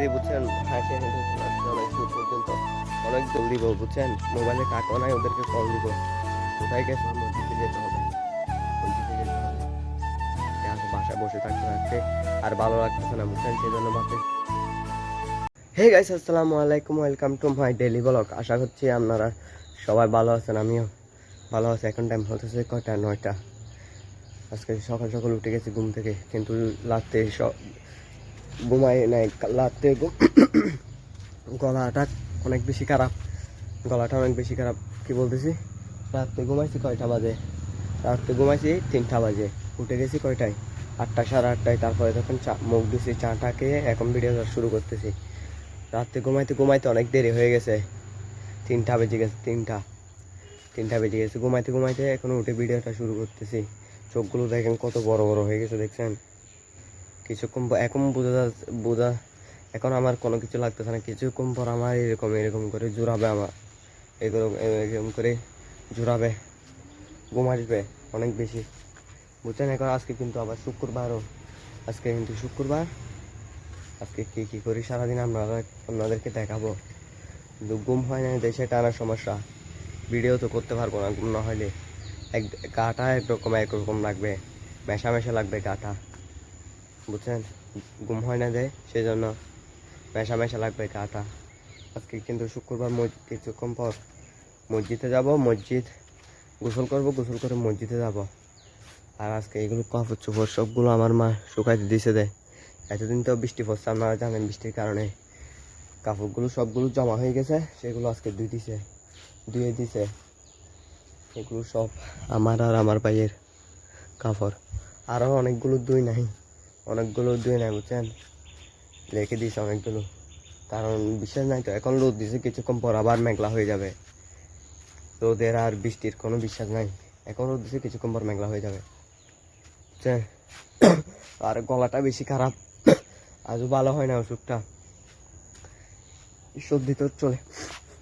আসছি বুঝছেন, হাসে হেঁটে চলে আসছি অনেক দূর পর্যন্ত, অনেক দূর দিব বুঝছেন। মোবাইলে টাকাও নাই, ওদেরকে কল দিব। কোথায় গেছে? মসজিদে যেতে হবে, মসজিদে যেতে হবে। বাসায় বসে থাকতে থাকতে আর ভালো লাগতেছে না বুঝছেন, সেই জন্য ভাবতে। হে গাইস, আসসালামু আলাইকুম, welcome to my daily blog. আশা করছি আপনারা সবাই ভালো আছেন, আমিও ভালো আছি। এখন টাইম হতেছে কয়টা? 9টা। আজকে সকাল সকাল উঠে গেছি ঘুম থেকে, কিন্তু রাতে ঘুমাই নাই। রাতে গলাটা অনেক বেশি খারাপ, গলাটা অনেক বেশি খারাপ। কি বলতেছি, রাতে ঘুমাইছি কয়টা বাজে? রাতে ঘুমাইছি 3টা বাজে। উঠে গেছি কয়টায়? 8টা, সাড়ে 8টায়। তারপরে যখন মুখ দিছি, চাটা খেয়ে এখন ভিডিও শুরু করতেছি। রাতে ঘুমাইতে ঘুমাইতে অনেক দেরি হয়ে গেছে, 3টা বেজে গেছে। তিনটা বেজে গেছে ঘুমাইতে ঘুমাইতে। এখন উঠে ভিডিওটা শুরু করতেছি। চোখগুলো দেখেন কত বড় বড় হয়ে গেছে, দেখছেন? কিছুক্ষণ এখন বোঝা এখন আমার কোনো কিছু লাগতেছে না। কিছুক্ষণ পর আমার এরকম এরকম করে জোড়াবে, আমার এরকম এরকম করে জোড়াবে, ঘুম আসবে অনেক বেশি বুঝছেন। এখন আজকে কিন্তু আবার শুক্রবারও, আজকে কিন্তু শুক্রবার। আজকে কী কী করি সারাদিন আপনাদেরকে দেখাবো। কিন্তু ঘুম হয় না, দেশে টানার সমস্যা। ভিডিও তো করতে পারবো না ঘুম না হলে। গাটা একরকম লাগবে, মেশা মেশা লাগবে গাটা বুঝছেন। ঘুম হয় না যে, সেই জন্য মেশা মেশা লাগবে গাটা। আজকে কিন্তু শুক্রবার, কিছুক্ষণ পর মসজিদে যাব। গোসল করব, গোসল করে মসজিদে যাব। আর আজকে এগুলো কাপড় চোপড় সবগুলো আমার মা শুকাইতে দিছে দেয়। এতদিন তো বৃষ্টি পড়ছে, আপনারা জানেন, বৃষ্টির কারণে কাপড়গুলো সবগুলো জমা হয়ে গেছে। সেগুলো আজকে ধুয়ে দিছে। এগুলো সব আমার আর আমার ভাইয়ের কাপড়। আরও অনেকগুলো ধুই নাই বুঝছেন, রেখে দিয়েছে অনেকগুলো। কারণ বিশ্বাস নাই তো, এখন রোদ দিছে, কিছুক্ষণ পর আবার মেঘলা হয়ে যাবে। রোদের আর বৃষ্টির কোনো বিশ্বাস নাই। এখন রোদ দিছে, কিছুক্ষণ পর মেঘলা হয়ে যাবে বুঝছেন। আর গলাটা বেশি খারাপ, আজও ভালো হয় না ওষুধটা।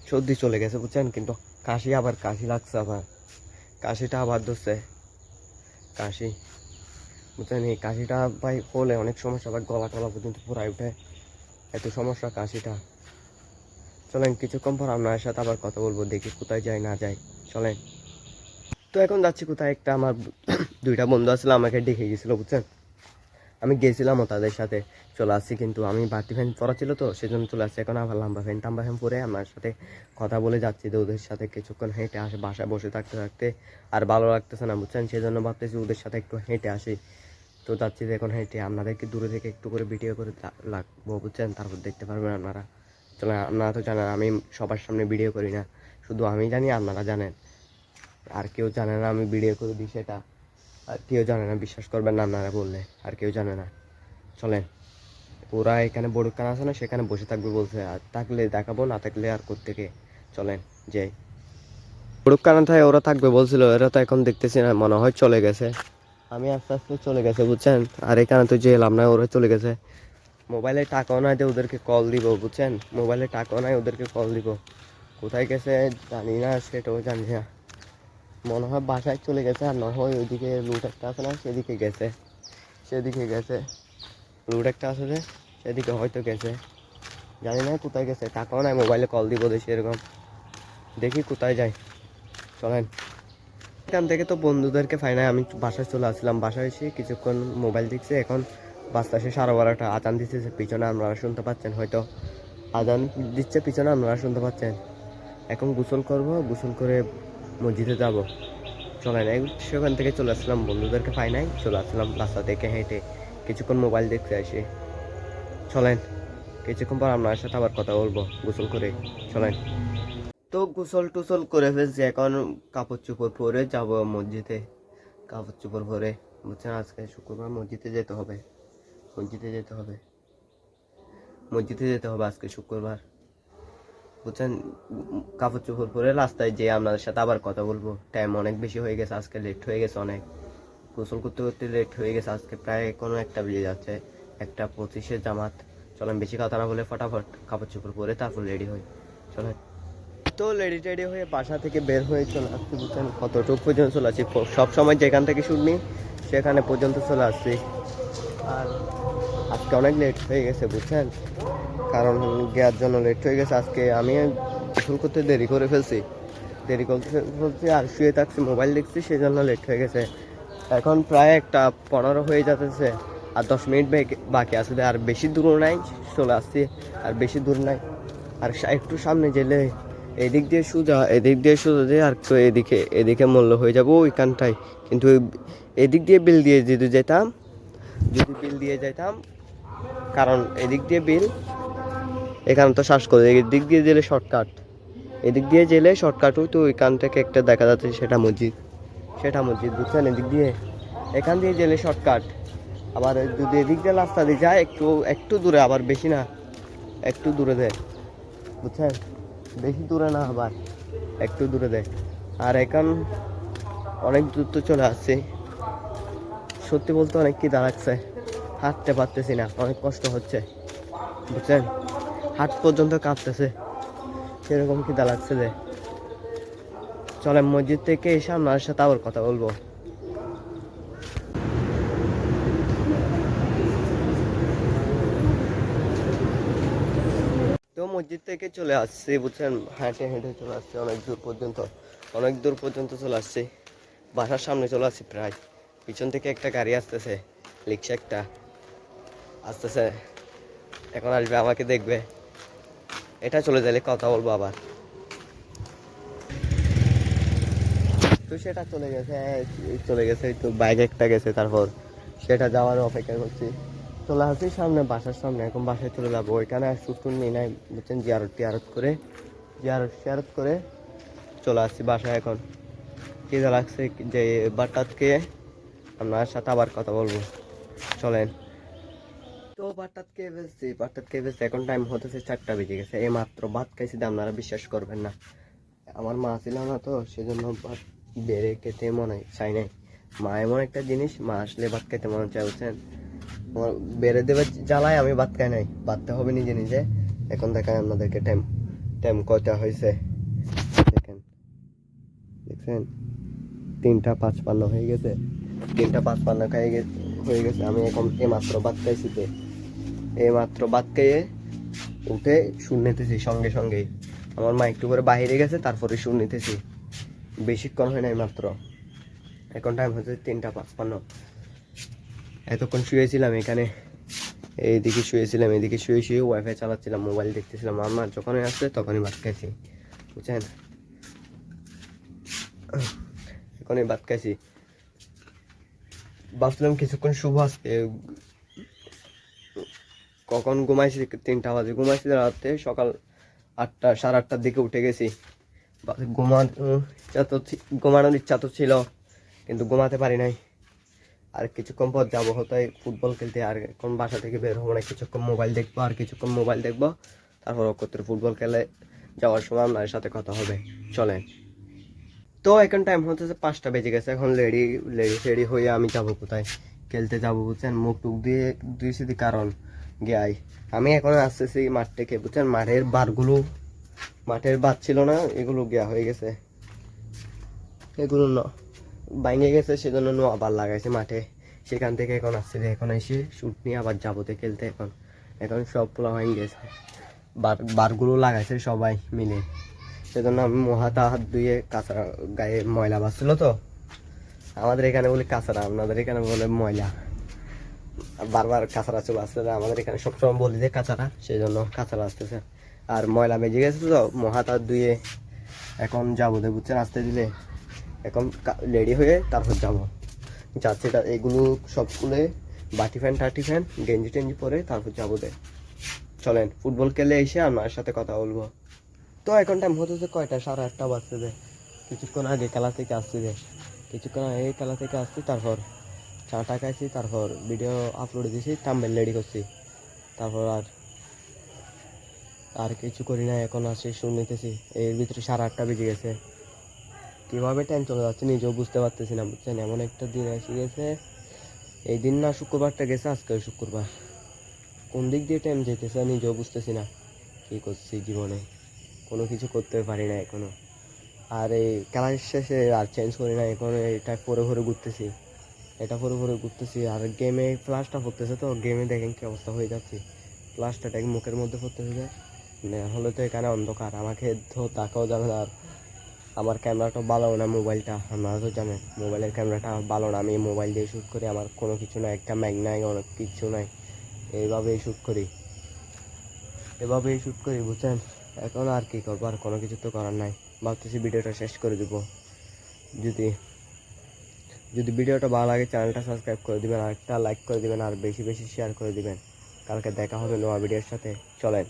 সর্দি চলে গেছে বুঝছেন, কিন্তু কাশি লাগছে আবার। কাশিটা আবার ধরছে, কাশি বুঝছেন। এই কাশিটা ভাই হলে অনেক সমস্যা, আবার গলা টলা পর্যন্ত পুরাই উঠে, এত সমস্যা কাশিটা। চলেন কিছুক্ষণ পর আপনার সাথে আবার কথা বলবো, দেখি কোথায় যাই না যাই। চলেন। তো এখন যাচ্ছি কোথায়, একটা আমার 2টা বন্ধু আসলে আমাকে ডেকে গেছিলো বুঝছেন। আমি গেছিলামও তাদের সাথে, চলে আসছি। কিন্তু আমি বাড়তি ফ্যান পরা ছিল তো, সেজন্য চলে আসছি। এখন আবার টাম্বা ফ্যান পরে আমার সাথে কথা বলে যাচ্ছি। তো ওদের সাথে কিছুক্ষণ হেঁটে আসে, বাসায় বসে থাকতে থাকতে আর ভালো লাগতেছে না বুঝছেন, সেজন্য ভাবতেছি ওদের সাথে একটু হেঁটে আসি। তো যাচ্ছি এখন হেঁটে, আপনাদেরকে দূরে থেকে একটু করে ভিডিও করে লাগবো বুঝছেন, তারপর দেখতে পারবেন আপনারা। চলেন। আপনারা তো জানেন আমি সবার সামনে ভিডিও করি না, শুধু আমি জানি, আপনারা জানেন। আর কেউ জানে না আমি ভিডিও করে দিই সেটা, আর কেউ জানে না, বিশ্বাস করবেন না আপনারা বললে, আর কেউ জানে না। চলেন। ওরা এখানে বড়ুকান আছে না, সেখানে বসে থাকবে বলছে, আর থাকলে দেখাবো, না থাকলে আর কোত্থেকে। চলেন যাই। বড়ুকানাথায় ওরা থাকবে বলছিল, এরা তো এখন দেখতেছি না, মনে হয় চলে গেছে। আমি আস্তে আস্তে চলে গেছে বুঝছেন। আর এখানে তো যে এলাম না, ওরা চলে গেছে। মোবাইলে টাকাও নাই যে ওদেরকে কল দিব বুঝছেন, মোবাইলে টাকাও নাই ওদেরকে কল দিব। কোথায় গেছে জানি না, সেটাও জানি না। মনে হয় বাসায় চলে গেছে, আর না হয় ওইদিকে রুট একটা আছে না, সেদিকে গেছে। রুট একটা আছে যে, সেদিকে হয়তো গেছে, জানি না কোথায় গেছে। টাকাও নাই, মোবাইলে কল দিব দেশে এরকম। দেখি কোথায় যাই। চলেন। এখান থেকে তো বন্ধুদেরকে পাই না, আমি বাসায় চলে আসলাম। বাসায় এসে কিছুক্ষণ মোবাইল দেখছি। এখন বাজতেছে 12:30। আজান দিচ্ছে পিছনে, আপনারা শুনতে পাচ্ছেন হয়তো। আজান দিচ্ছে পিছনে, আপনারা শুনতে পাচ্ছেন। এখন গোসল করব, গোসল করে মসজিদে যাব। চলেন। সেখান থেকে চলে আসলাম, বন্ধুদেরকে পাই নাই, চলে আসলাম রাস্তা থেকে হেঁটে, কিছুক্ষণ মোবাইল দেখতে আসি। চলেন কিছুক্ষণ পর আপনার সাথে আবার কথা বলবো গোসল করে। চলেন। তো গোসল টুসল করে ফেলছি, এখন কাপড় চোপড় পরে যাব মসজিদে। কাপড় চোপড় পরে বুঝছেন, আজকে শুক্রবার, মসজিদে যেতে হবে। আজকে শুক্রবার বুঝছেন। কাপড় চোপড় পরে রাস্তায় যেয়ে আপনাদের সাথে আবার কথা বলবো। টাইম অনেক বেশি হয়ে গেছে, আজকে লেট হয়ে গেছে অনেক। গোসল করতে করতে লেট হয়ে গেছে, আজকে প্রায় কোনো একটা বেজে যাচ্ছে, 1:25 জামাত। চলেন বেশি কথা না বলে ফটাফট কাপড় চোপড় পরে তারপর রেডি হই। চলেন। তো রেডি হয়ে বাসা থেকে বের হয়ে চলে আসছি বুঝছেন। কতটুকু পর্যন্ত চলে আসছি, সব সময় যেখান থেকে শুট নিই সেখানে পর্যন্ত চলে আসছি। আর আজকে অনেক লেট হয়ে গেছে বুঝছেন। কারণ গিয়ার জন্য লেট হয়ে গেছে। আজকে আমি গোসল করতে দেরি করে ফেলছি, দেরি করতে ফেলছি আর শুয়ে থাকছি, মোবাইল দেখছি, সেই জন্য লেট হয়ে গেছে। এখন প্রায় 1:15 হয়ে যাচ্ছে, আর 10 মিনিট বাকি আছে। আর বেশি দূর নাই, চলে আসছি, আর বেশি দূর নাই। আর একটু সামনে গেলে এদিক দিয়ে সোজা, এদিক দিয়ে সোজা দিয়ে আর একটু এদিকে এদিকে মূল্য হয়ে যাবো ওইখানটায়। কিন্তু এদিক দিয়ে বিল দিয়ে যদি যেতাম, কারণ এদিক দিয়ে বিল, এখানে তো শ্বাস করে এদিক দিয়ে গেলে শর্টকাট, এদিক দিয়ে গেলে শর্টকাট হইতো। ওইখান থেকে একটা দেখা যাচ্ছে সেটা মসজিদ বুঝছেন। এদিক দিয়ে এখান দিয়ে গেলে শর্টকাট। আবার যদি এদিক দিয়ে রাস্তা দিয়ে যায় একটু দূরে, আবার বেশি না, একটু দূরে দেয় বুঝছেন, বেশি দূরে না, আবার একটু দূরে দেয়। আর এখন অনেক দূর তো চলে আসছে, সত্যি বলতে অনেক কি দাঁড়াচ্ছে, হাঁটতে পারতেছি না, অনেক কষ্ট হচ্ছে বুঝছেন, হাত পর্যন্ত কাঁপতেছে, সেরকম কি দাঁড়াচ্ছে যে। চলেন মসজিদ থেকে এসে আপনার সাথে আবার কথা বলবো। তো মসজিদ থেকে চলে আসছি বুঝছেন, হেঁটে হেঁটে চলে আসছি অনেক দূর পর্যন্ত চলে আসছি। বাসার সামনে চলে আসছি প্রায়। পিছন থেকে একটা গাড়ি আসতেছে, রিক্সা একটা আসতেছে, এখন আসবে, আমাকে দেখবে। এটা চলে গেলে কথা বলবো আবার। তো সেটা চলে গেছে তো বাইক একটা গেছে, তারপর সেটা যাওয়ার অপেক্ষা করছি। চলে আসছি সামনে, বাসার সামনে, এখন বাসায় চলে যাবো। ওইখানে আর সুটুন নিয়ে নাই বুঝছেন, জিয়ারত করে চলে আসছি বাসায়। এখন খিদে লাগছে, যে বাটাত খেয়ে আপনার সাথে আবার কথা বলবো, চলেন। তো বাটাত খেয়ে ফেলছি, এখন টাইম হতেছে 4টা বেজে গেছে। এই মাত্র ভাত খাইছি, আপনারা বিশ্বাস করবেন না। আমার মা ছিল না তো, সেজন্য ভাত বেড়ে খেতে মনে চাই নাই। মা এমন একটা জিনিস, মা আসলে ভাত খাইতে মনে চায় বুঝছেন। আমার বেড়ে দেবে জ্বালায় আমি ভাত খাই নাই, ভাতটা হবে নিজে নিজে। এখন দেখেন আপনাদেরকে টাইম টাইম কয়টা হয়েছে, দেখেন দেখছেন, 3:55 হয়ে গেছে, 3:55 হয়ে গেছে। আমি এখন এইমাত্র ভাত খাইছি, এইমাত্র ভাত খেয়ে উঠে শুন নিতেছি সঙ্গে সঙ্গেই। আমার মা একটু করে বাইরে গেছে, তারপরে শুন নিতেছি, বেশিক্ষণ হয় নাই মাত্র। এখন টাইম হচ্ছে 3:55। এতক্ষণ শুয়েছিলাম এখানে, এদিকে শুয়ে শুয়ে ওয়াইফাই চালাচ্ছিলাম, মোবাইল দেখতেছিলাম। আমার যখনই আসছে তখনই ভাত খাইছি বুঝছেন, এখনই ভাত খাইছি। ভাবছিলাম কিছুক্ষণ শুভ আজকে, কখন ঘুমাইছি, 3টা বাজে ঘুমাইছি রাতে, সকাল 8টা 8:30টার দিকে উঠে গেছি। ঘুমানোর ইচ্ছা তো ছিল, কিন্তু ঘুমাতে পারি নাই। আর কিছুক্ষণ পর যাবো হয়তো ফুটবল খেলতে। আর এখন বাসা থেকে বের হবো না, কিছুক্ষণ মোবাইল দেখবো, তারপর কত ফুটবল খেলে যাওয়ার সময় আপনার সাথে কথা হবে, চলেন। তো এখন টাইম হতেছে 5টা বেজে গেছে। এখন রেডি হয়ে আমি যাবো কোথায়, খেলতে যাবো বুঝছেন। মুখ টুক দিয়ে দিয়েছি, কারণ গিয়াই আমি এখন আসতেছি মাঠ থেকে বুঝছেন। মাঠের বাদ ছিল না, এগুলো গিয়া হয়ে গেছে, এগুলো ভাঙে গেছে, সেজন্য আবার লাগাইছে মাঠে। সেখান থেকে এখন আসছে, এখন এসে শুট নিয়ে আবার যাবোতে খেলতে। এখন সব পোলা হয়ে গেছে, বারগুলো লাগাইছে সবাই মিলে, সেজন্য আমি হাত ধুয়ে কাঁচা গায়ে ময়লা বাসছিল তো। আমাদের এখানে বলি কাঁচারা, আপনাদের এখানে বলে ময়লা। বারবার কাঁচারা চলে আসছে, আমাদের এখানে সবসময় বলি যে কাঁচারা, সেই জন্য কাঁচারা আসতেছে। আর ময়লা বেজে গেছে তো, হাত ধুয়ে এখন যাবো বুঝছেন, আসতে দিলে। এখন রেডি হয়ে তারপর যাচ্ছে, এগুলো সব খুলে বাটি ফ্যান গেঞ্জি টেঞ্জি পরে তারপর যাবো চলেন ফুটবল খেলে এসে আপনার সাথে কথা বলবো। তো এখন টাইম হতেছে কয়টা, 8:30 বাজছে। কিছুক্ষণ আগে খেলা থেকে আসছি, তারপর চাটা খাইছি, তারপর ভিডিও আপলোড দিয়েছি, থাম্বনেল রেডি করছি, তারপর আর কিছু করি না। এখন আসি শুনে নিতেছি, এর ভিতরে 8:30 বেজে গেছে। কীভাবে টাইম চলে যাচ্ছে নিজেও বুঝতে পারতেছি না বুঝছেন। এমন একটা দিন এসে গেছে, এই দিন না শুক্রবারটা গেছে, আজকে শুক্রবার, কোন দিক দিয়ে টাইম যেতেছে নিজেও বুঝতেছি না। কী করছি জীবনে, কোনো কিছু করতে পারি না এখনো। আর এই খেলার শেষে আর চেঞ্জ করি না, এখন এটা পরে ঘুরতেছি। আর গেমে ফ্লাশটা পড়তেছে তো, গেমে দেখেন কি অবস্থা হয়ে যাচ্ছে, ফ্লাশটা মুখের মধ্যে পড়তে হবে, হলে তো এখানে অন্ধকার, আমাকে তো তাকাও যাবে না। আর আমার ক্যামেরাটা ভালো না, মোবাইলটা আপনারা তো জানেন মোবাইলের ক্যামেরাটা ভালো না। আমি মোবাইল দিয়ে শ্যুট করি, আমার কোনো কিছু নাই, একটা ম্যাগ নাই, অনেক কিছু নাই, এইভাবেই শ্যুট করি, বুঝছেন। এখন আর কি করবো, আর কোনো কিছু তো করার নাই। ভাবতেছি ভিডিওটা শেষ করে দিব। যদি যদি ভিডিওটা ভালো লাগে চ্যানেলটা সাবস্ক্রাইব করে দিবেন, আর একটা লাইক করে দিবেন, আর বেশি বেশি শেয়ার করে দিবেন। কালকে দেখা হবে নয়া ভিডিওর সাথে, চলেন।